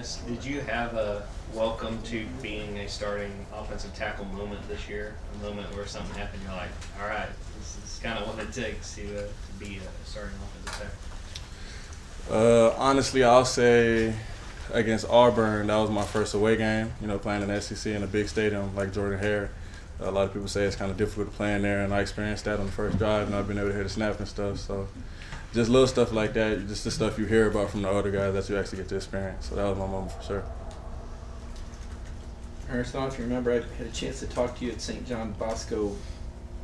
Ernest, did you have a welcome to being a starting offensive tackle moment this year? A moment where something happened, you're like, all right, this is kind of what it takes to be a starting offensive tackle. Honestly, I'll say against Auburn, that was my first away game. Playing in the SEC in a big stadium like Jordan Hare. A lot of people say it's kind of difficult to play in there, and I experienced that on the first drive, and I've been able to hit a snap and stuff. So just little stuff like that, just the stuff you hear about from the other guys that you actually get to experience. So that was my moment for sure. Ernest, I don't know if you remember, I had a chance to talk to you at St. John Bosco,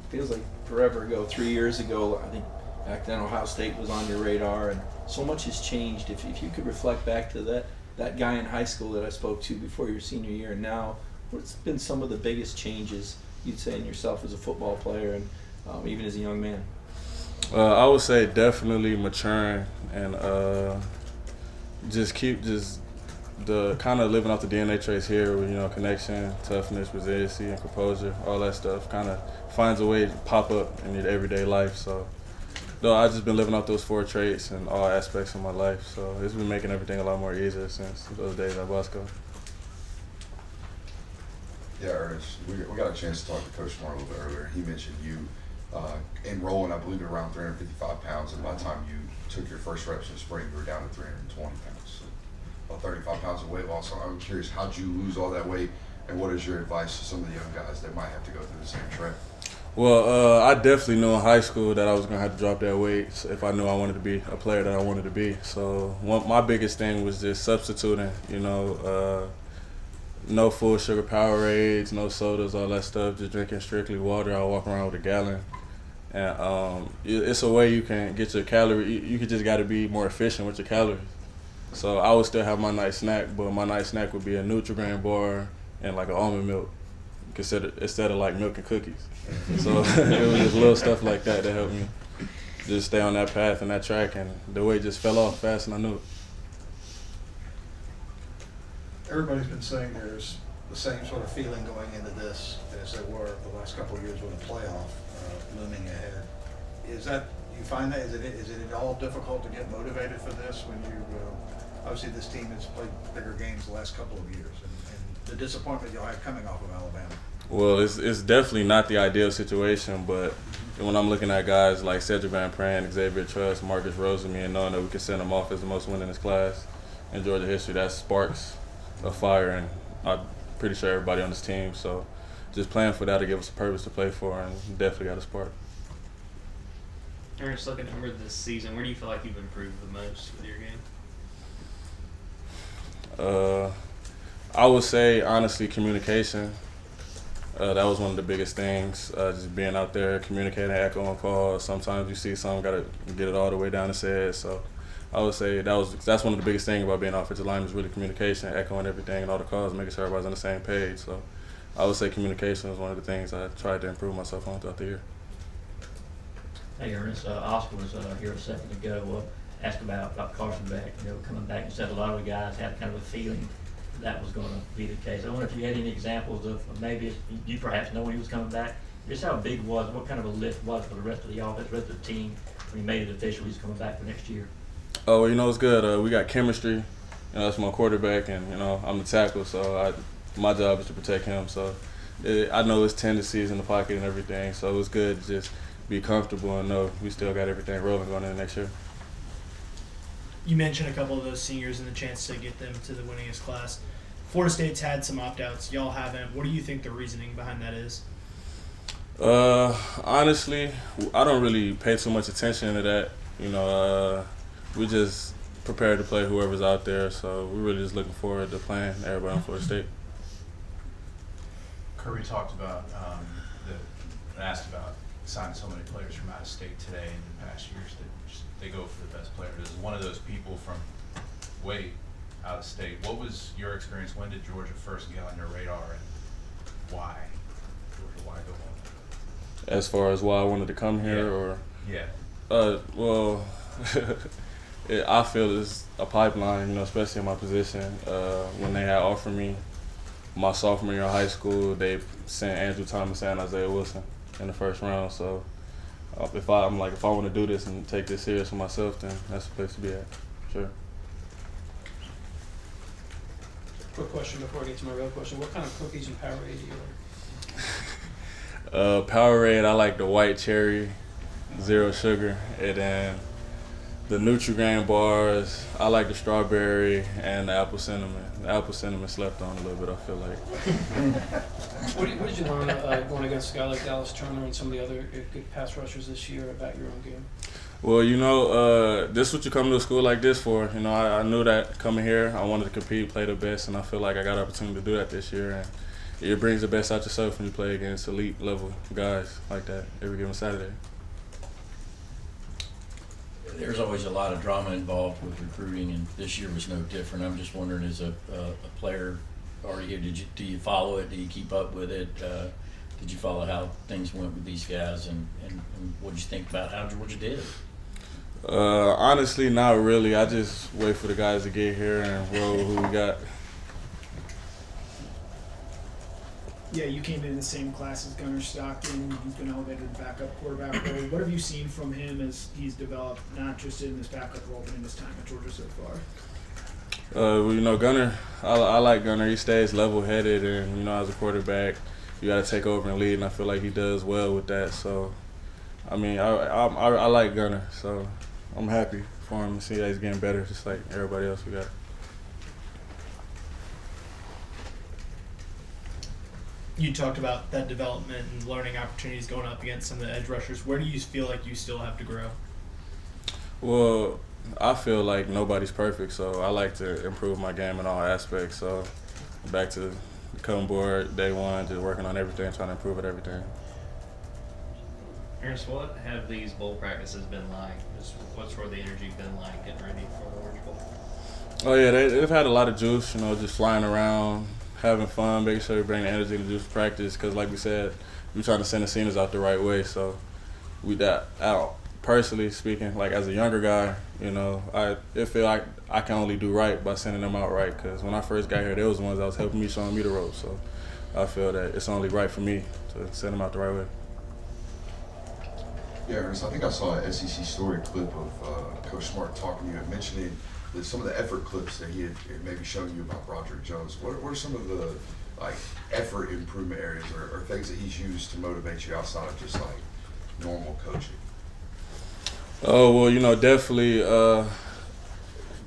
feels like forever ago, 3 years ago. I think back then Ohio State was on your radar, and so much has changed. If you could reflect back to that guy in high school that I spoke to before your senior year and now, what's been some of the biggest changes you'd say in yourself as a football player and even as a young man? I would say definitely maturing and just the kind of living off the DNA traits here with, connection, toughness, resiliency, and composure, all that stuff kind of finds a way to pop up in your everyday life. So, though I've just been living off those 4 traits in all aspects of my life. So it's been making everything a lot more easier since those days at Bosco. Yeah, Ernest, we got a chance to talk to Coach Smart a little bit earlier. He mentioned you enrolling, I believe, at around 355 pounds, and by the time you took your first reps in spring, you were down to 320 pounds. So about 35 pounds of weight loss. So I'm curious, how'd you lose all that weight, and what is your advice to some of the young guys that might have to go through the same trend? Well, I definitely knew in high school that I was going to have to drop that weight if I knew I wanted to be a player that I wanted to be. So my biggest thing was just substituting, no full sugar Powerades, no sodas, all that stuff, just drinking strictly water. I walk around with a gallon. And it's a way you can get your calories. You just got to be more efficient with your calories. So I would still have my night snack, but my night snack would be a Nutri-Grain bar and like an almond milk, instead of like milk and cookies. So it was just little stuff like that that helped me just stay on that path and that track, and the weight just fell off fast and I knew it. Everybody's been saying there's the same sort of feeling going into this as there were the last couple of years with a playoff looming ahead. Is that, you find that, is it at all difficult to get motivated for this when you, obviously this team has played bigger games the last couple of years, and the disappointment you'll have coming off of Alabama? Well, it's definitely not the ideal situation, but when I'm looking at guys like Cedric Van Pran, Xavier Truss, Marcus Rosenme, and knowing that we can send them off as the most winningest class in Georgia history, that sparks a fire, and I'm pretty sure everybody on this team. So just playing for that to give us a purpose to play for, and definitely got a spark. Ernest, looking over this season, where do you feel like you've improved the most with your game? I would say, honestly, communication. That was one of the biggest things, just being out there, communicating, echoing calls. Sometimes you see something, got to get it all the way down his head. So I would say that's one of the biggest things about being offensive lineman is really communication, echoing everything and all the calls, making sure everybody's on the same page. So I would say communication is one of the things I tried to improve myself on throughout the year. Hey, Ernest, Oscar was here a second ago. Asked about Carson Beck, coming back, and said a lot of the guys had kind of a feeling that was going to be the case. I wonder if you had any examples of maybe you perhaps know when he was coming back, just how big was, what kind of a lift was for the rest of the offense, the rest of the team when he made it official he's coming back for next year? Oh, it's good. We got chemistry. That's my quarterback, and I'm the tackle, so my job is to protect him. So I know his tendencies in the pocket and everything, so it was good to just be comfortable and know we still got everything rolling going into next year. You mentioned a couple of those seniors and the chance to get them to the winningest class. Florida State's had some opt-outs. Y'all haven't. What do you think the reasoning behind that is? Honestly, I don't really pay too much attention to that. We just prepared to play whoever's out there, so we're really just looking forward to playing everybody on Florida State. Kirby talked about, asked about signing so many players from out of state today in the past years that they go for the best players. As one of those people from way out of state, what was your experience? When did Georgia first get on your radar, and why? Georgia, why go on? As far as why I wanted to come here, or? Yeah. Well, I feel it's a pipeline, especially in my position. When they had offered me my sophomore year of high school, they sent Andrew Thomas and Isaiah Wilson in the first round. So if I want to do this and take this serious for myself, then that's the place to be at. Sure. quick question before I get to my real question. What kind of cookies and Powerade do you like? Powerade, I like the white cherry, 0 sugar, and then the Nutri-Grain bars, I like the strawberry and the apple cinnamon. The apple cinnamon slept on a little bit, I feel like. What did you learn going against a guy like Dallas Turner and some of the other good pass rushers this year about your own game? Well, this is what you come to a school like this for. I knew that coming here, I wanted to compete, play the best, and I feel like I got an opportunity to do that this year. And it brings the best out yourself when you play against elite level guys like that every given Saturday. There's always a lot of drama involved with recruiting, and this year was no different. I'm just wondering, as a player already here, do you follow it? Do you keep up with it? Did you follow how things went with these guys, and what did you think about how Georgia did? Honestly, not really. I just wait for the guys to get here and roll who we got. Yeah, you came in the same class as Gunnar Stockton. He's been elevated to the backup quarterback role. What have you seen from him as he's developed, not just in this backup role, but in his time at Georgia so far? Gunnar, I like Gunnar. He stays level-headed, and, as a quarterback, you got to take over and lead, and I feel like he does well with that. So, I like Gunnar, so I'm happy for him to see that he's getting better, just like everybody else we got. You talked about that development and learning opportunities going up against some of the edge rushers. Where do you feel like you still have to grow? Well, I feel like nobody's perfect, so I like to improve my game in all aspects. So back to the cutting board, day one, just working on everything, trying to improve at everything. Ernest, what have these bowl practices been like? Just what's sort of the energy been like getting ready for the Orange Bowl? Oh yeah, they've had a lot of juice, just flying around, having fun, making sure we bring the energy and juice to practice. Because like we said, we're trying to send the seniors out the right way. So personally speaking, like as a younger guy, I feel like I can only do right by sending them out right. Because when I first got here, they was the ones that was helping me, showing me the ropes. So I feel that it's only right for me to send them out the right way. Yeah, Ernest, I think I saw an SEC story clip of Coach Smart talking to you and mentioning that some of the effort clips that he had maybe shown you about Broderick Jones. What are some of the effort improvement areas or things that he's used to motivate you outside of just normal coaching? Oh, well, definitely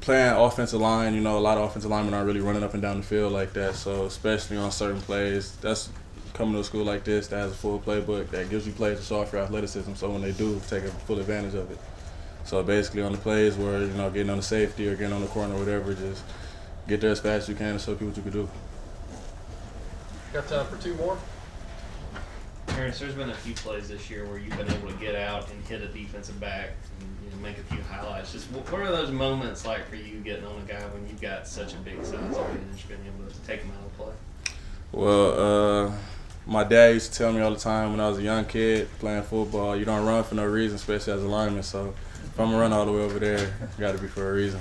playing offensive line. A lot of offensive linemen aren't really running up and down the field like that. So especially on certain plays, that's coming to a school like this that has a full playbook that gives you plays to show off your athleticism. So when they do, take full advantage of it. So basically on the plays where, getting on the safety or getting on the corner or whatever, just get there as fast as you can and show people what you can do. Got time for 2 more? Ernest, there's been a few plays this year where you've been able to get out and hit a defensive back and make a few highlights. Just what are those moments like for you getting on a guy when you've got such a big size advantage, being able to take him out of play? Well, my dad used to tell me all the time when I was a young kid playing football, you don't run for no reason, especially as a lineman. So if I'm going to run all the way over there, it got to be for a reason.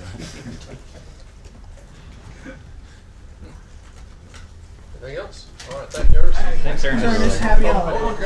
Anything else? All right, thank you, Ernest. Thanks, Ernest. Happy holidays.